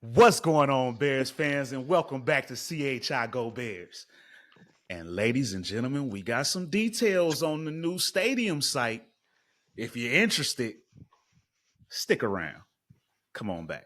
What's going on, Bears fans, and welcome back to CHI Go Bears. And ladies and gentlemen, we got some details on the new stadium site. If you're interested, stick around. Come on back.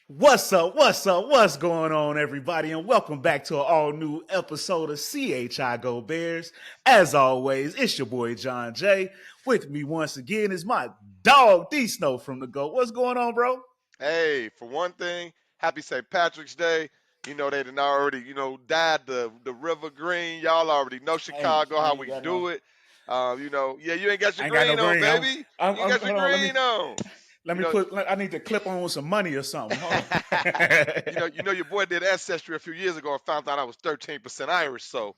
What's up? What's up? What's going on, everybody? And welcome back to an all new episode of CHI Go Bears. As always, it's your boy John Jay. With me once again is my dog D Snow from the Go. What's going on, bro? Hey, for one thing, happy St. Patrick's Day. They done already, dyed the river green. Y'all already know Chicago, I how ain't we got no. do it. You ain't got your I ain't got no green on, green. baby. You ain't got your Hold on. green on. Let You me know, put. I need to clip on some money or something. Hold on. your boy did ancestry a few years ago and found out I was 13% Irish. So,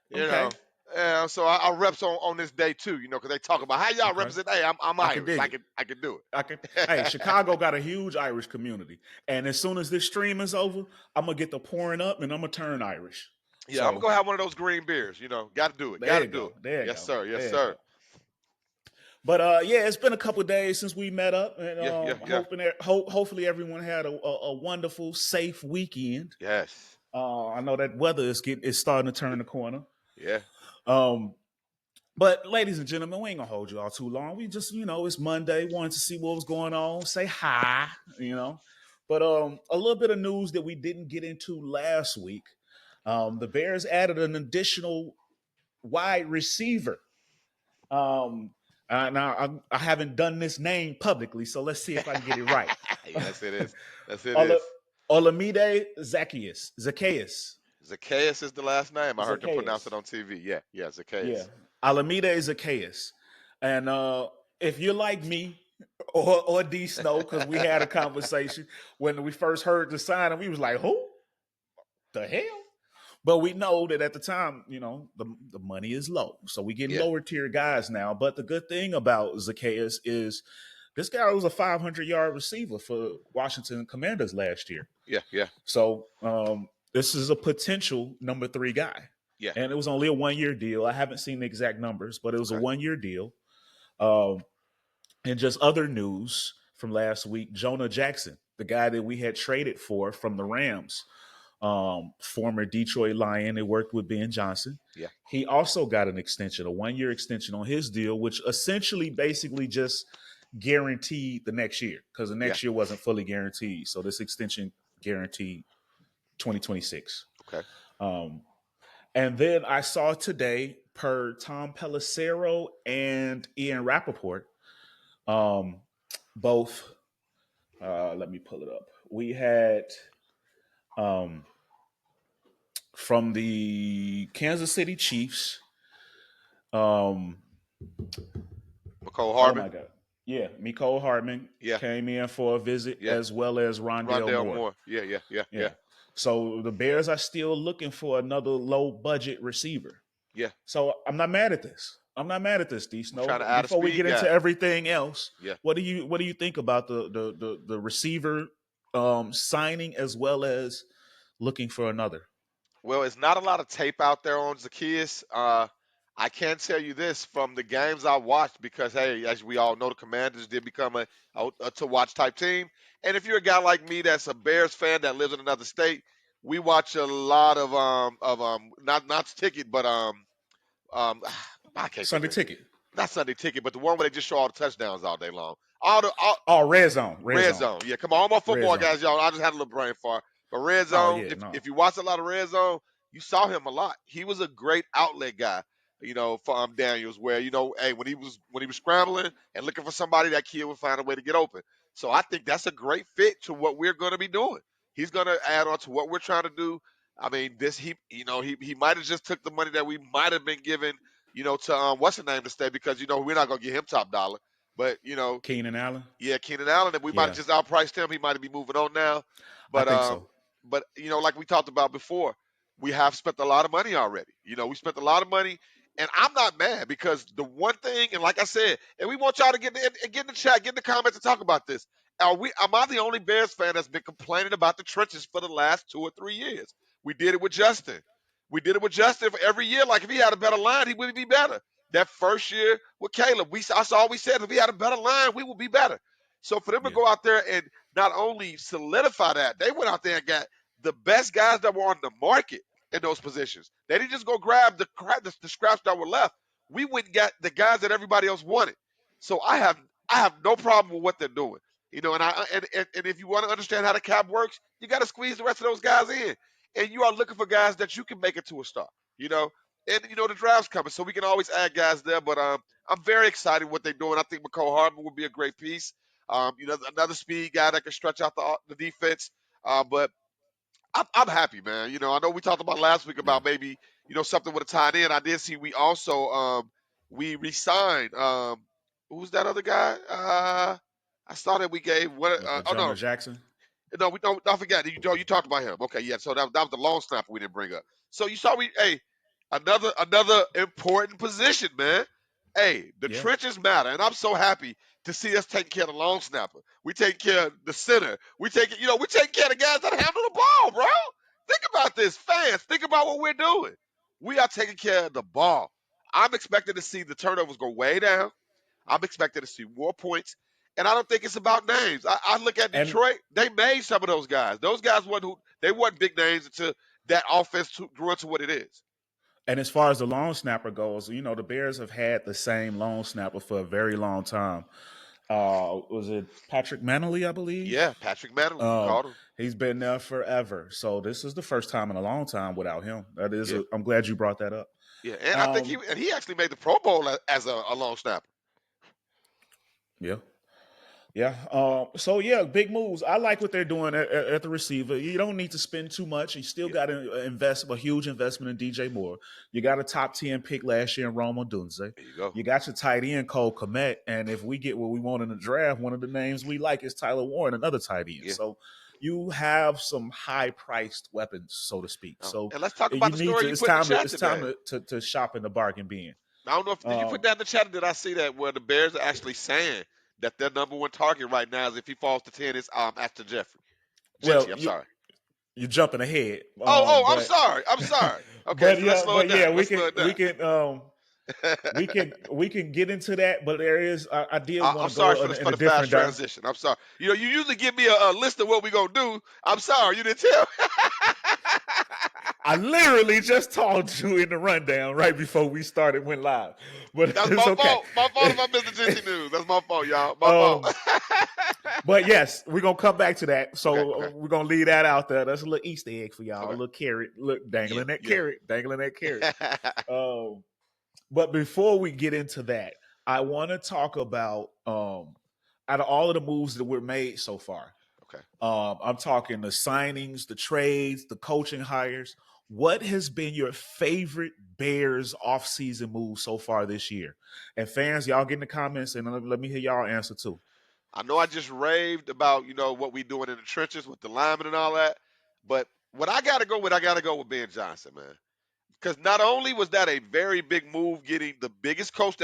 you know, Okay. yeah. So I reps on this day too. Because they talk about how y'all Okay. represent. Hey, I'm I can Irish. dig I it. can do I can. Hey, it. Chicago got a huge Irish community, and as soon as this stream is over, I'm gonna get the pouring up, and I'm gonna turn Irish. Yeah, I'm So gonna have one of those green beers. Got to do it. Got there to you do go. it. There you Yes, go. sir. Yes, There you sir. go. But yeah, it's been a couple days since we met up, and Yeah. hopefully everyone had a wonderful, safe weekend. Yes. I know that weather is starting to turn the corner. Yeah. Um, But ladies and gentlemen, we ain't gonna hold you all too long. We just, it's Monday, wanted to see what was going on, say hi, you know. But a little bit of news that we didn't get into last week. The Bears added an additional wide receiver. Now I haven't done this name publicly, so let's see if I can get it right. Yes, it is. Yes, it Ola, is. Olamide Zacchaeus. Zacchaeus is the last name. I heard them pronounce it Zacchaeus. on TV. Yeah, Yeah. Zacchaeus. Alameda Zacchaeus. And if you're like me or D Snow, because we had a conversation when we first heard the sign and we was like, who the hell? But we know that at the time, the money is low. So we getting Yeah, lower tier guys now. But the good thing about Zacchaeus is this guy was a 500-yard receiver for Washington Commanders last year. yeah. So this is a potential number 3 guy. Yeah. And it was only a 1-year deal. I haven't seen the exact numbers, but it was a Okay. 1-year deal. Um, and just other news from last week, Jonah Jackson, the guy that we had traded for from the Rams, former Detroit Lion that worked with Ben Johnson. Yeah. He also got an extension, a 1-year extension on his deal, which essentially basically just guaranteed the next year because the Yeah. next year wasn't fully guaranteed. So this extension guaranteed 2026. Okay. Um, and then I saw today, per Tom Pelissero and Ian Rappaport, um, both. Let me pull it up. We had um, from the Kansas City Chiefs. Um, McCole oh Harbin. my God. Yeah, Mecole Hardman Yeah. came in for a visit, Yeah. as well as Rondale Rondell Moore. Moore. Yeah. Yeah. So the Bears are still looking for another low budget receiver. Yeah. So I'm not mad at this. I'm not mad at this, D I'm trying to Snow. add a Before we speed get into guy. everything else, Yeah. what do you think about the receiver signing as well as looking for another? Well, it's not a lot of tape out there on Zacchaeus. I can tell you this from the games I watched because, hey, as we all know, the Commanders did become a to watch type team. And if you're a guy like me that's a Bears fan that lives in another state, we watch a lot of not ticket, but um I can't think Sunday of it. ticket. Not Sunday ticket, but the one where they just show all the touchdowns all day long. All Oh, red zone. Red red zone. zone. Yeah, come on, all my Red football zone. guys, y'all. I just had a little brain fart. But red Oh zone, yeah, if no. you watch a lot of red zone, you saw him a lot. He was a great outlet guy, for Daniels, where hey, when he was scrambling and looking for somebody, that kid would find a way to get open. So I think that's a great fit to what we're going to be doing. He's going to add on to what we're trying to do. I mean, this he might have just took the money that we might have been given, to what's the name to stay because we're not going to get him top dollar, but Keenan Allen. yeah, Keenan Allen, if we might have Yeah, just outpriced him, he might be moving on now. I But think so. like we talked about before, we have spent a lot of money already. We spent a lot of money, And I'm not mad because the one thing, and like I said, and we want y'all to get in the chat, get in the comments and talk about this. Am I the only Bears fan that's been complaining about the trenches for the last 2 or 3 years? We did it with Justin. We did it with Justin for every year. Like if he had a better line, he would be better. That first year with Caleb, that's all we said. If he had a better line, we would be better. So for them to Yeah, go out there and not only solidify that, they went out there and got the best guys that were on the market in those positions. They didn't just go grab the scraps that were left. We went and got the guys that everybody else wanted. So I have no problem with what they're doing. And if you want to understand how the cap works, you got to squeeze the rest of those guys in. And you are looking for guys that you can make it to a star. You know, and the draft's coming, so we can always add guys there. But I'm very excited what they're doing. I think McCole Hardman will be a great piece. Another speed guy that can stretch out the defense. But I'm happy, man. I know we talked about last week yeah. about maybe something with a tight end. I did see we also we resigned who's that other guy? I saw that we gave what? Oh Jonah no, Jackson. no, we don't forget. You talked about him. Okay, yeah. So that was the long snapper we didn't bring up. So you saw another important position, man. Hey, the Yeah, trenches matter, and I'm so happy to see us taking care of the long snapper. We take care of the center. We take care of the guys that handle the ball, bro. Think about this, fans. Think about what we're doing. We are taking care of the ball. I'm expecting to see the turnovers go way down. I'm expecting to see more points. And I don't think it's about names. I look at and Detroit, they made some of those guys. Those guys they weren't big names until that offense grew into what it is. and as far as the long snapper goes, the Bears have had the same long snapper for a very long time. Was it Patrick Manley, I believe? Yeah, Patrick Manley, you Um, called him. he's been there forever. So this is the first time in a long time without him. That is, Yeah, I'm glad you brought that up. yeah, and I think he Um, and he actually made the Pro Bowl as a long snapper. yeah. Yeah. So yeah, big moves. I like what they're doing at the receiver. You don't need to spend too much. You still Yeah, got to invest a huge investment in DJ Moore. You got a top 10 pick last year in Roma Dunze. there you go. You got your tight end Cole Komet, and if we get what we want in the draft, one of the names we like is Tyler Warren, another tight end. Yeah. So you have some high priced weapons, so to speak. So And let's talk about you the need story to. you It's put in the time to. chat It's time today. to shop in the bargain bin. I don't know if did you put Um, that in the chat or did I see that where the Bears are actually saying that their number one target right now is if he falls to 10 is Ashton Jeffrey. well, Genty, I'm sorry. you're jumping ahead, I'm but sorry. I'm sorry. Okay, so let's slow it but yeah, down. we Let's can slow it we down. can we can get into that. But there is I did I'm want to sorry go for the in for a the fast different transition. I'm sorry. You usually give me a list of what we're gonna do. I'm sorry, you didn't tell. I literally just told you in the rundown right before we started went live, but That's it's my okay. fault. My fault if I missed the Genty news. That's my fault, y'all. My fault. um, but yes, we're gonna come back to that. Okay, So okay. we're gonna leave that out there. That's a little Easter egg for y'all. A Okay. little carrot, look Yeah, dangling that yeah. carrot, dangling that carrot. Um, But before we get into that, I want to talk about out of all of the moves that were made so far. Okay. I'm talking the signings, the trades, the coaching hires. What has been your favorite Bears offseason move so far this year? And fans, y'all get in the comments and let me hear y'all answer too. I know I just raved about, what we doing in the trenches with the linemen and all that. But what I gotta go with Ben Johnson, man. Because not only was that a very big move getting the biggest coach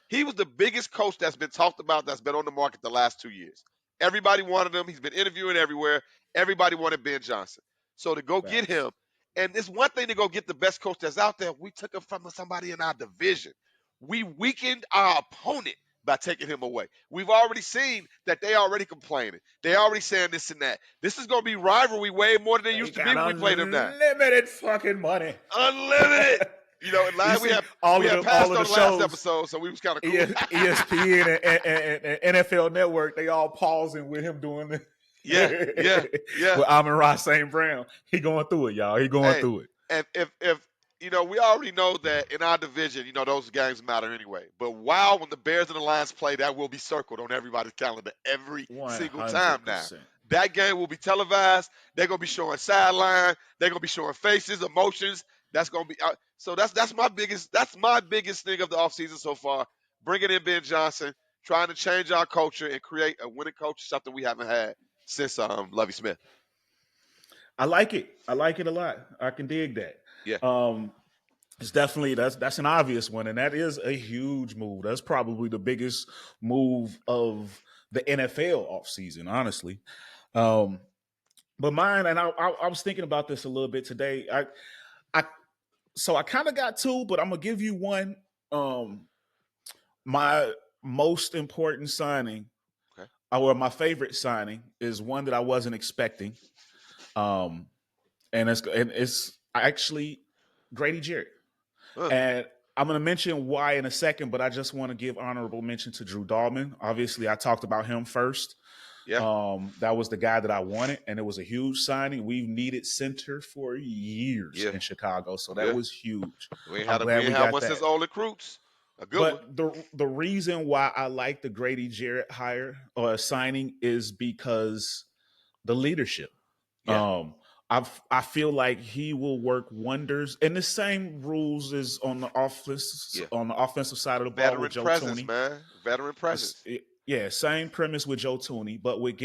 he was the biggest coach that's been talked about that's been on the market the last 2 years. Everybody wanted him. He's been interviewing everywhere. Everybody wanted Ben Johnson. So to go get Facts. him, and it's one thing to go get the best coach that's out there. We took him from somebody in our division. We weakened our opponent by taking him away. We've already seen that they already complaining. They already saying this and that. This is going to be rivalry way more than they They used to be got when we played them now. unlimited fucking money. Unlimited. And You live we see had all we of had all passed of the on the last shows episode, so we was kind of cool. ESPN and NFL Network, they all pausing with him doing this. Yeah, yeah, yeah. With Amon Ross St. Brown. He going through it, y'all. He going Hey, through it. and if we already know that in our division, those games matter anyway. But wow, when the Bears and the Lions play, that will be circled on everybody's calendar every single time now. 100%. That game will be televised. They're gonna be showing sideline. They're gonna be showing faces, emotions. That's gonna be so. That's my biggest thing of the offseason so far. Bringing in Ben Johnson, trying to change our culture and create a winning culture, something we haven't had since Lovey Smith. I like it. I like it a lot. I can dig that. Yeah, Um, It's definitely that's an obvious one, and that is a huge move. That's probably the biggest move of the NFL offseason, honestly. Um, but mine, and I was thinking about this a little bit today. I so I kind of got two, but I'm gonna give you one. Um, my most important signing, Okay. or my favorite signing, is one that I wasn't expecting. Um, and it's actually Grady Jarrett. Huh. And I'm going to mention why in a second, but I just want to give honorable mention to Drew Dahlman. Obviously, I talked about him first. Yeah. That was the guy that I wanted, and it was a huge signing. We've needed center for years Yeah. in Chicago, so that Yeah. was huge. We ain't I'm had we glad ain't we had got one since that. old recruits. A good one. But the reason why I like the Grady Jarrett hire or signing is because the leadership. Yeah. Um, I feel like he will work wonders, and the same rules is Yeah. on the offensive side of the ball with Veteran Joe presence, Tooney. man. Veteran presence. Yeah, same premise with Joe Tooney, but with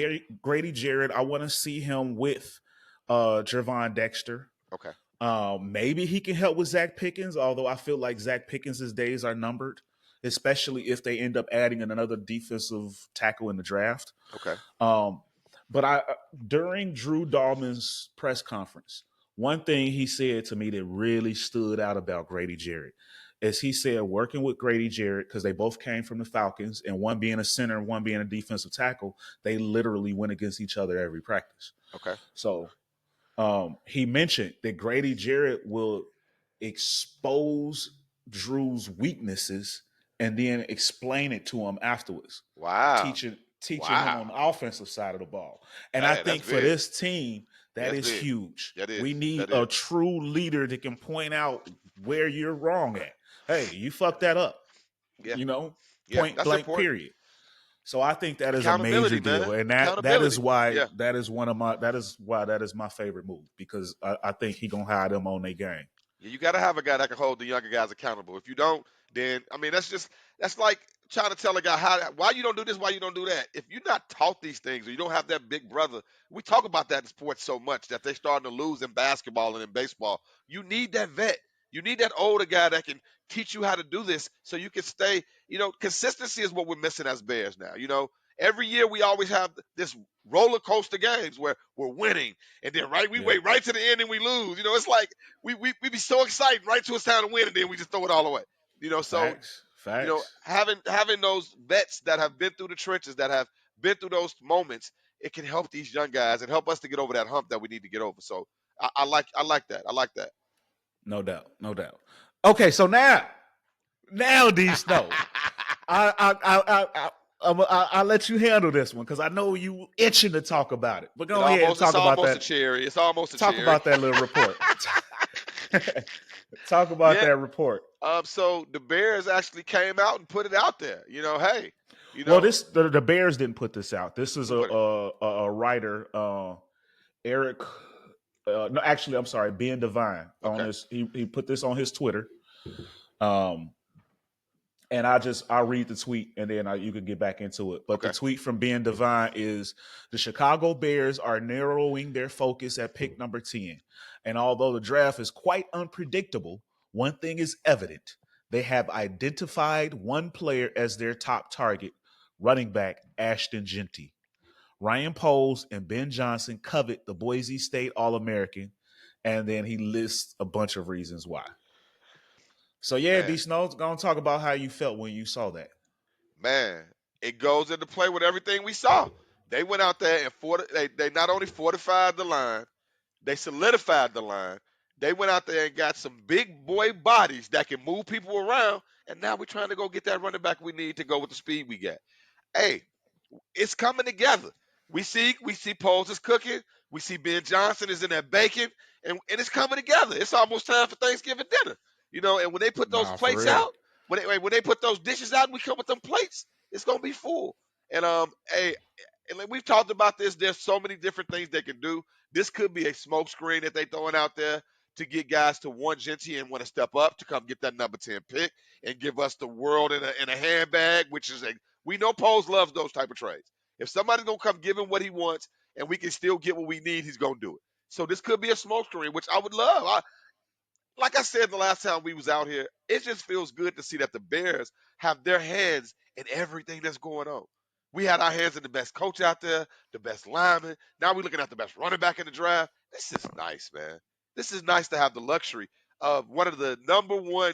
Grady Jarrett, I want to see him with Jervon Dexter. Okay. Maybe he can help with Zach Pickens, although I feel like Zach Pickens' days are numbered, especially if they end up adding another defensive tackle in the draft. Okay. Um, but I during Drew Dahlman's press conference, one thing he said to me that really stood out about Grady Jarrett is he said working with Grady Jarrett, because they both came from the Falcons, and one being a center and one being a defensive tackle, they literally went against each other every practice. Okay. So he mentioned that Grady Jarrett will expose Drew's weaknesses and then explain it to him afterwards, Wow. teaching him on Wow. the offensive side of the ball. And I Hey, that's think for big. this team, that That's is big. huge. That We is. need That a is. true leader that can point out where you're wrong at. Hey, you fucked that up, Yeah. you know, Yeah. point That's blank, important. period. So I think that is a major Accountability, deal, man. and that is Accountability. why Yeah. that is my favorite move, because I think he gonna hire them on their game. Yeah, you got to have a guy that can hold the younger guys accountable. If you don't, then I mean that's like trying to tell a guy why you don't do this, why you don't do that. If you're not taught these things or you don't have that big brother, we talk about that in sports so much that they're starting to lose in basketball and in baseball. You need that vet. You need that older guy that can teach you how to do this so you can stay. Consistency is what we're missing as Bears now. Every year we always have this roller coaster games where we're winning and then we Yeah, wait right to the end and we lose. It's like we be so excited right to it's time to win, and then we just throw it all away. So facts. having those vets that have been through the trenches, that have been through those moments, it can help these young guys and help us to get over that hump that we need to get over. So I like that. I like that. No doubt, no doubt. Okay, so now D Snow, I let you handle this one because I know you itching to talk about it. But it go ahead and almost it's talk about almost a that. cherry. It's almost a Talk cherry. about that little report. Talk about Yeah. that report. So the Bears actually came out and put it out there. Hey, you Well, know, the Bears didn't put this out. This is who put it? a writer, Eric. No, actually, I'm sorry, Ben Devine on Okay. his. He put this on his Twitter. Um, and I'll read the tweet and then you can get back into it. But the Okay. tweet from Ben Devine is the Chicago Bears are narrowing their focus at pick number 10. And although the draft is quite unpredictable, one thing is evident. They have identified one player as their top target, running back Ashton Genty. Ryan Poles and Ben Johnson covet the Boise State All American. And then he lists a bunch of reasons why. So yeah, D Man, Snow's gonna talk about how you felt when you saw that. man, it goes into play with everything we saw. They went out there and they not only fortified the line, they solidified the line. They went out there and got some big boy bodies that can move people around. And now we're trying to go get that running back we need to go with the speed we got. Hey, it's coming together. We see Poles is cooking. We see Ben Johnson is in there baking, and it's coming together. It's almost time for Thanksgiving dinner. And when they put those Nah, for plates real. out, when they put those dishes out, and we come with them plates. It's gonna be full. And hey, and like we've talked about this. There's so many different things they can do. This could be a smoke screen that they throwing out there to get guys to want Genty and want to step up to come get that number 10 pick and give us the world in a handbag, which is we know Poles loves those type of trades. If somebody's gonna come give him what he wants and we can still get what we need, he's gonna do it. So this could be a smoke screen, which I would love. like I said the last time we was out here, it just feels good to see that the Bears have their hands in everything that's going on. We had our hands in the best coach out there, the best lineman. Now we're looking at the best running back in the draft. This is nice, man. This is nice to have the luxury of one of the number one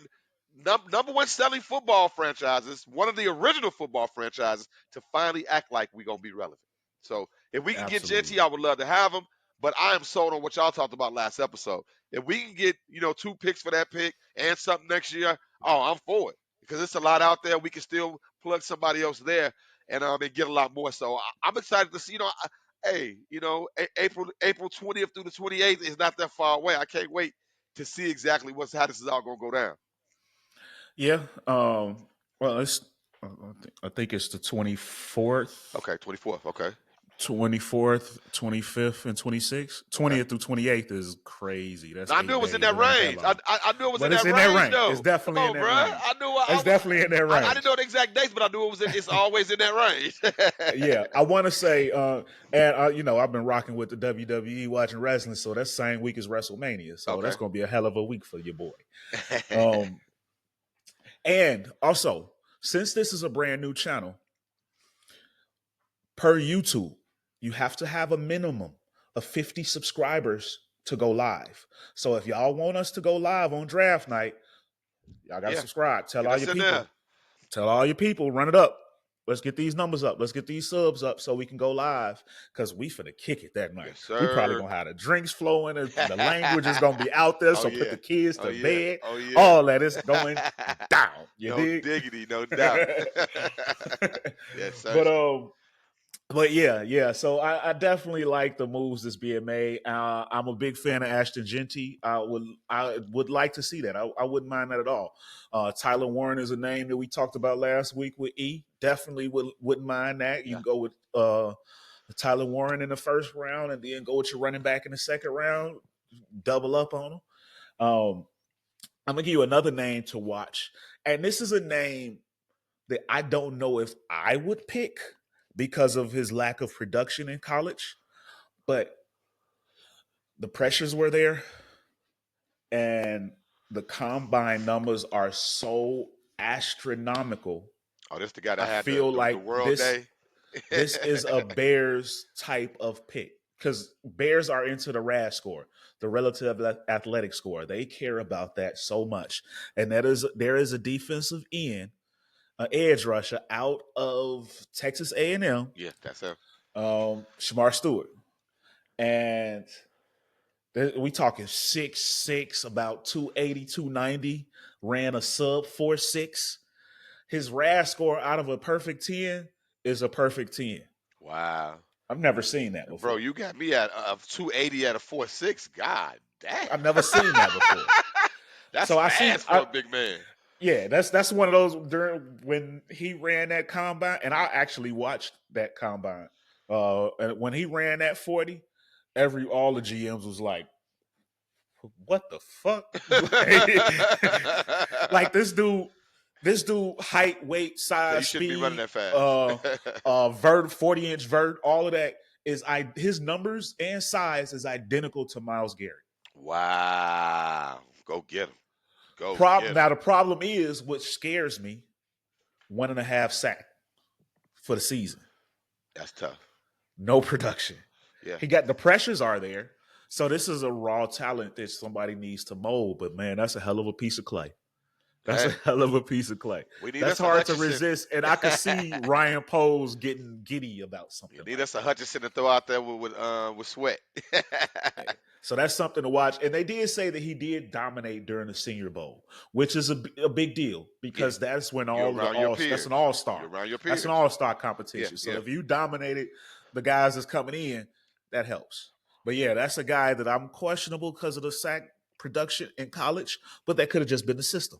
selling football franchises, one of the original football franchises, to finally act like we're gonna be relevant. So if we can get Genty, Absolutely. I would love to have him. But I am sold on what y'all talked about last episode. If we can get, 2 picks for that pick and something next year, oh, I'm for it. Because it's a lot out there. We can still plug somebody else there and get a lot more. So I'm excited to see, hey, April 20th through the 28th is not that far away. I can't wait to see exactly how this is all gonna go down. Yeah. Well, I think it's the 24th, Okay, 24th. Okay. 24th, 25th, and 26th. Okay. 20th through 28th is crazy. That's Now, I knew 8 it was in days. that They're gonna have range. I, headlines, I, I knew it was in but it's that in that range, range. It's though. Come definitely in on, that bro. range. I knew I It's was. definitely in that I didn't range. know the exact dates, but I knew it's always in that range. Yeah, I want to say, and I've been rocking with the WWE, watching wrestling, so that same week is WrestleMania, so Okay. that's gonna be a hell of a week for your boy. Um, and also, since this is a brand new channel, per YouTube, you have to have a minimum of 50 subscribers to go live. So if y'all want us to go live on draft night, y'all got to Yeah, subscribe. Tell get all us your in there. people. Tell all your people, run it up. Let's get these numbers up. Let's get these subs up so we can go live because we finna kick it that night. Yes, We probably sir. gonna have the drinks flowing. The language is gonna be out there. Oh So put yeah. the kids Oh to yeah. bed. Oh yeah. All that is going down. You No dig? diggity, no doubt. Yes, sir. but but yeah. So I definitely like the moves that's being made. I'm a big fan of Ashton Genty. I would like to see that. I wouldn't mind that at all. Tyler Warren is a name that we talked about last week with E. Definitely wouldn't mind that. You Yeah. can go with Tyler Warren in the first round, and then go with your running back in the second round. Double up on him. I'm gonna give you another name to watch, and this is a name that I don't know if I would pick because of his lack of production in college, but the pressures were there and the combine numbers are so astronomical. Oh, this the guy that I had feel the like World this Day. this is a Bears type of pick because Bears are into the RAS score, the relative athletic score. They care about that so much, and there is a defensive end, an edge rusher out of Texas A&M, Yeah, that's him. Shamar Stewart, and we talking 6'6", about 280, 290, ran a sub 4.6. His RAS score out of a perfect 10 is a perfect 10. Wow. I've never seen that Bro, before. you got me at 280 at a 4.6. God I've damn. never seen that before. That's So I see fast for a big man. yeah, that's one of those during when he ran that combine, and I actually watched that combine. And when he ran that 40, all the GMs was like, what the fuck? Like this dude height, weight, So you size, shouldn't be running speed, that fast. 40-inch vert, all of that is his numbers and size is identical to Miles Garrett. Wow. Go get him. Go get him. Now the problem is what scares me, 1.5 sack for the season. That's tough. No production. Yeah. He got the pressures are there. So this is a raw talent that somebody needs to mold. But man, that's a hell of a piece of clay. That's a Hey, hell of a piece of clay. we need That's us a hard to Hutchinson. resist. And I could see Ryan Poles getting giddy about You something need like us a that. Hutchinson to throw out there with Sweat. Yeah. So that's something to watch. And they did say that he did dominate during the Senior Bowl, which is a big deal Yeah. because that's when You're all of the around your that's an peers. all You're star. around your That's an peers. all star Yeah, competition. So yeah. if you dominated the guys that's coming in, that helps. But yeah, that's a guy that I'm questionable because of the sack production in college, but that could have just been the system.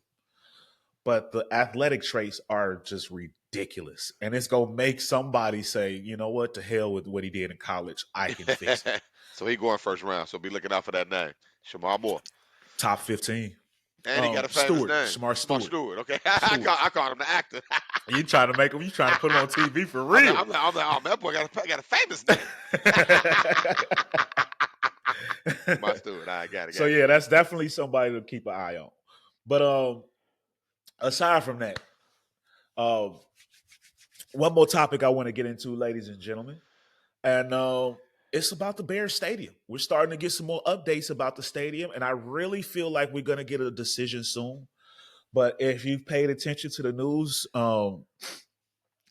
But the athletic traits are just ridiculous. And it's going to make somebody say, you know what, to hell with what he did in college. I can fix it. So he going first round. So be looking out for that name. Shamar Moore. Top 15. And he got a famous name. Shamar Shamar Stewart. Stewart. Okay. Stewart. I called him the actor. You trying to put him on TV for I'm like, real. oh man, that boy got a famous name. My steward. I So got you. yeah, that's definitely somebody to keep an eye on. But aside from that, um, one more topic I want to get into, ladies and gentlemen, and it's about the Bears Stadium. We're starting to get some more updates about the stadium, and I really feel like we're going to get a decision soon. But if you've paid attention to the news,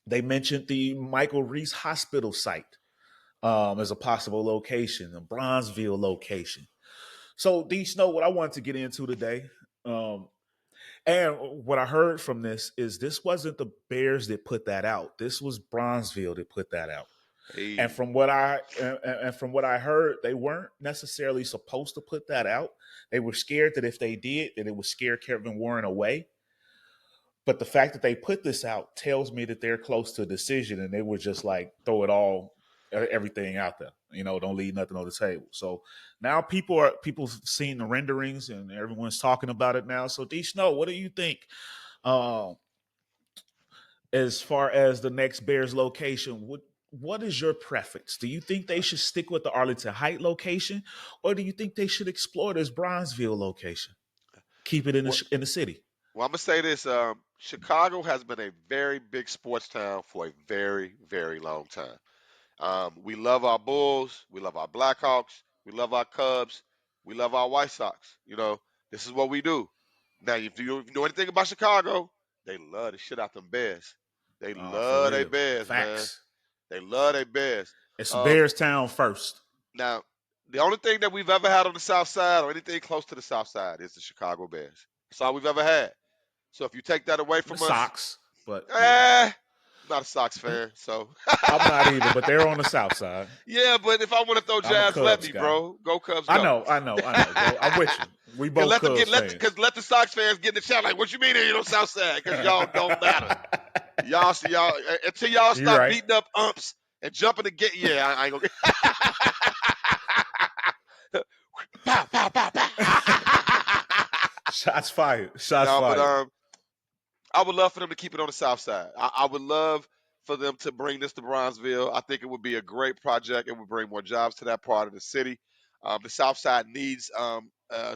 they mentioned the Michael Reese Hospital site as a possible location, the Bronzeville location. So, D Snow, what I wanted to get into today, um, and what I heard from this wasn't the Bears that put that out. This was Bronzeville that put that out. And Hey, from what I heard, they weren't necessarily supposed to put that out. They were scared that if they did, that it would scare Kevin Warren away. But the fact that they put this out tells me that they're close to a decision, and they would just like throw it all, everything out there. Don't leave nothing on the table. So now people seeing the renderings, and everyone's talking about it now. So D Snow, what do you think? Um, as far as the next Bears location, what is your preference? Do you think they should stick with the Arlington Height location, or do you think they should explore this Bronzeville location? Keep it in well, in the city. well, I'm gonna say this. Chicago has been a very big sports town for a very, very long time. We love our Bulls. We love our Blackhawks. We love our Cubs. We love our White Sox. This is what we do. Now, if you know anything about Chicago, they love the shit out them Bears. They For love their real, Bears, man. facts. They love their Bears. It's Um, Bears Town first. Now, the only thing that we've ever had on the South Side or anything close to the South Side is the Chicago Bears. That's all we've ever had. So if you take that away The from us, Sox, but yeah, I'm not a Sox fan. So I'm not either. But they're on the South Side. yeah, but if I want to throw I'm a jabs, let Cubs me, guy. bro. Go Cubs, I go. know, I know, I know. Go. I'm with you. We Cause both let them get Cubs let fans. because let the Sox fans get in the chat like, what you mean ain't no South Side? Because y'all don't matter. Y'all see y'all until y'all You're stop right. beating up umps and jumping to get. Yeah, I ain't gonna get pow pow pow pow. Shots fired. Shots No, but fired. I would love for them to keep it on the South Side. I would love for them to bring this to Bronzeville. I think it would be a great project. It would bring more jobs to that part of the city. The South Side needs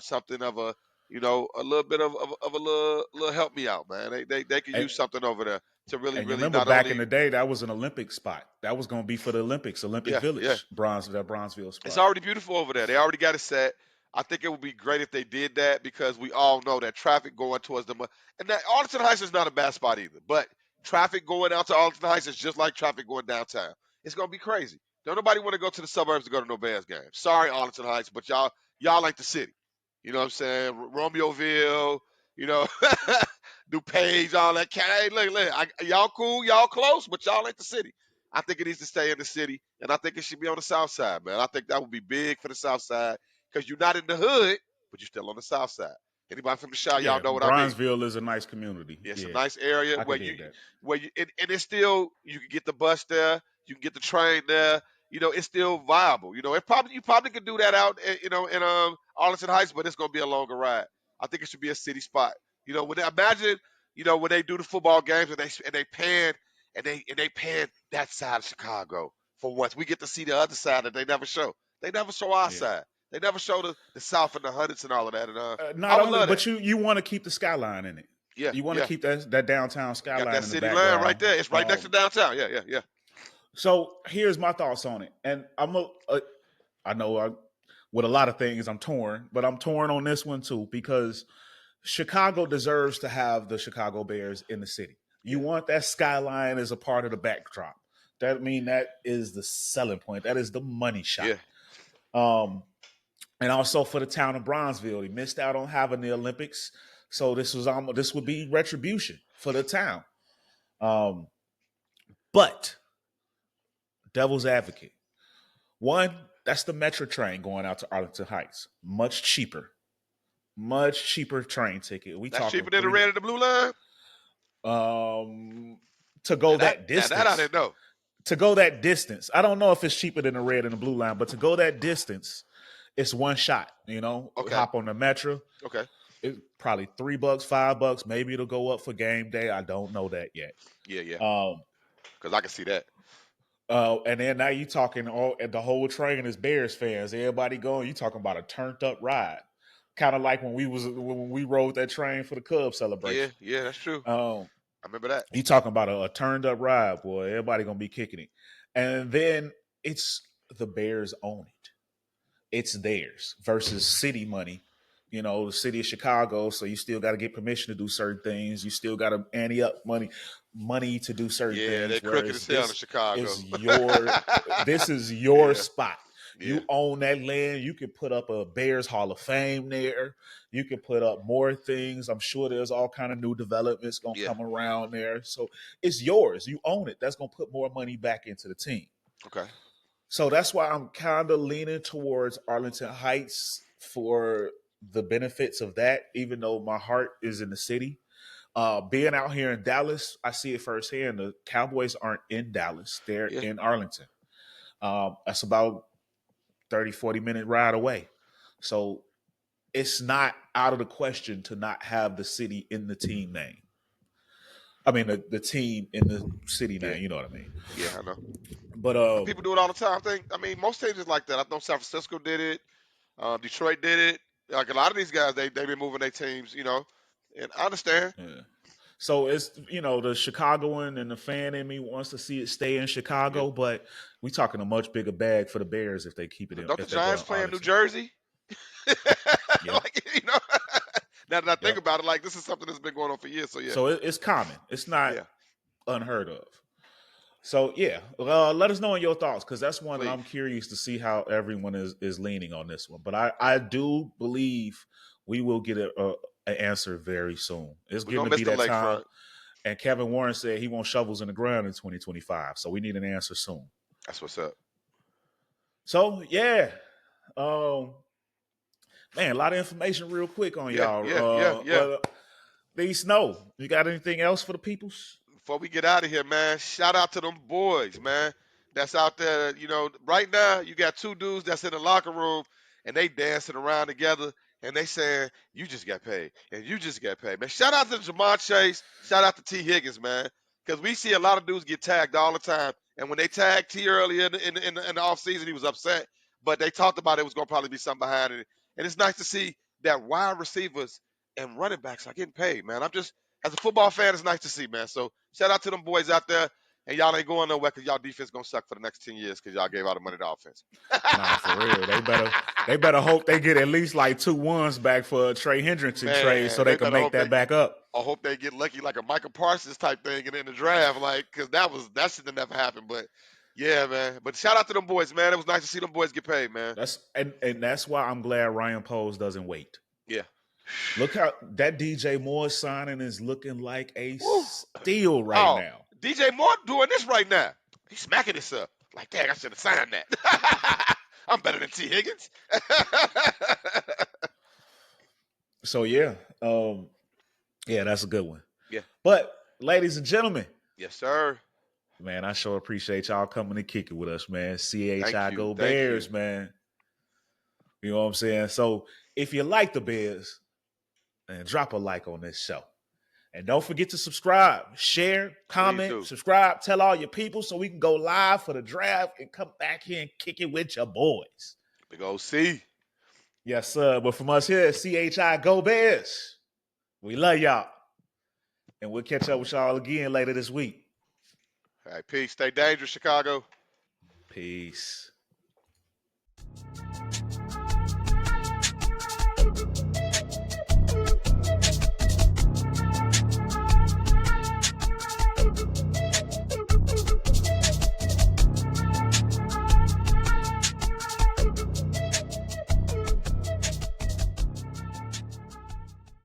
something of a little bit of a little help me out, man. They could And, use something over there to really, and you really remember not back in only, the day, that was an Olympic spot. That was going to be for the Olympics, Olympic yeah, yeah. Village, that Bronzeville It's spot. already beautiful over there. They already got it set. I think it would be great if they did that because we all know that traffic going towards the and that Arlington Heights is not a bad spot either. But traffic going out to Arlington Heights is just like traffic going downtown. It's gonna be crazy. Don't nobody want to go to the suburbs to go to no Bears game. Sorry, Arlington Heights, but y'all like the city. You know what I'm saying? Romeoville, you know, DuPage, all that. Hey, look, y'all cool, y'all close, but y'all like the city. I think it needs to stay in the city, and I think it should be on the south side, man. I think that would be big for the south side because you're not in the hood, but you're still on the south side. Anybody from the Shire, y'all Yeah, know what I mean. Bronzeville is a nice community. It's a Yeah, nice area I could dig that. and it's still you can get the bus there, you can get the train there. It's still viable. You probably could do that out, in Arlington Heights, but it's gonna be a longer ride. I think it should be a city spot. Imagine, when they do the football games and they pan that side of Chicago for once. We get to see the other side that they never show. They never show our Yeah. side. They never show the South and the hundreds and all of that. And I Not would only, love that. but you want to keep the skyline in it. Yeah, You want to yeah. keep that downtown Got skyline that in the city line right background. there. It's right next to downtown. Yeah, yeah, yeah. So here's my thoughts on it, and I know with a lot of things I'm torn, but I'm torn on this one too because Chicago deserves to have the Chicago Bears in the city. You Yeah, want that skyline as a part of the backdrop. That is the selling point. That is the money shot. yeah. Um, and also for the town of Bronzeville, he missed out on having the Olympics, so this would be retribution for the town. Um, but devil's advocate, one, that's the Metro train going out to Arlington Heights, much cheaper train ticket. We That's talking cheaper than the three red and the blue line. to Now go that that now that I distance. didn't know. To go that distance, I don't know if it's cheaper than the red and the blue line, but to go that distance, it's one shot. Okay, Hop on the Metro. okay. It's probably $3, $5. Maybe it'll go up for game day. I don't know that yet. Yeah, yeah. Um, Because I can see that. And then now you talking all the whole train is Bears fans. Everybody going. You talking about a turned up ride, kind of like when we rode that train for the Cubs Yeah, celebration. yeah, that's true. Um, I remember that. you talking about a turned up ride, boy. Everybody gonna be kicking it, and then it's the Bears own it. It's theirs versus city money. You know, the city of Chicago, so you still got to get permission to do certain things. You still got to ante up money to do certain Yeah, they things. crooked Whereas as hell in Chicago. this is your Yeah, spot. yeah, You own that land. You can put up a Bears Hall of Fame there. You can put up more things. I'm sure there's all kind of new developments gonna yeah. come around there. So it's yours. You own it. That's gonna put more money back into the team. Okay. So that's why I'm kind of leaning towards Arlington Heights for the benefits of that, even though my heart is in the city. Being out here in Dallas, I see it firsthand. The Cowboys aren't in Dallas, they're Yeah. in Arlington. That's about 30-40 minute ride away. So it's not out of the question to not have the city in the team name. I mean, the team in the city Yeah. name, you know what I mean. Yeah, I know. But People do it all the time. I mean, most teams is like that. I know San Francisco did it. Detroit did it. Like a lot of these guys, they been moving their teams, and I understand. yeah. So it's the Chicagoan and the fan in me wants to see it stay in Yeah. Chicago, but we talking a much bigger bag for the Bears if they keep it in, Don't the if they go Giants to play in New Arlington. Jersey? Yep, Like now that I think yep. about it, like this is something that's been going on for years. So yeah, So it's common. It's not yeah, unheard of. So yeah, let us know your thoughts because that's one that please. I'm curious to see how everyone is leaning on this one. But I Yeah, do believe we will get an answer very soon. It's we're getting gonna to miss be the that time. lakefront. And Kevin Warren said he wants shovels in the ground in 2025. So we need an answer soon. That's what's up. So yeah, um, man, a lot of information real quick on Yeah, y'all. yeah, yeah, yeah. Well, these snow. You got anything else for the peoples? Before we get out of here, man, shout out to them boys, man. That's out there. Right now you got two dudes that's in the locker room and they dancing around together and they saying, "You just got paid and you just got paid." Man, shout out to Jamar Chase. Shout out to T Higgins, man, because we see a lot of dudes get tagged all the time. And when they tagged T earlier in the offseason, he was upset. But they talked about it was gonna probably be something behind it. And it's nice to see that wide receivers and running backs are getting paid, man. I'm just as a football fan, it's nice to see, man. So shout out to them boys out there. And y'all ain't going nowhere because y'all defense gonna suck for the next 10 years because y'all gave all the money to offense. Nah, for real. They better hope they get at least like 2 ones back for a Trey Hendrickson trade so Man, they they can better make hope that back up. I hope they get lucky like a Michael Parsons type thing and in the draft, like, because that should have never happened. But yeah, man. But shout out to them boys, man. It was nice to see them boys get paid, man. And that's why I'm glad Ryan Poles doesn't wait. Yeah. Look how that DJ Moore signing is looking like a Woo. steal right Oh, now. DJ Moore doing this right now. He's smacking himself. Like, dang, I should have signed that. I'm better than T. Higgins. So yeah, that's a good one. Yeah. But ladies and gentlemen, Yes, sir. man, I sure appreciate y'all coming and kicking with us, man. Thank CHI you. Go Thank you. Bears, man. You know what I'm saying? So if you like the Bears, then drop a like on this show. And don't forget to subscribe, share, Please comment, do. subscribe, tell all your people so we can go live for the draft and come back here and kick it with your boys. Big OC. Yes, sir. But from us here at CHI Go Bears, we love y'all. And we'll catch up with y'all again later this week. All right, peace. Stay dangerous, Chicago. Peace.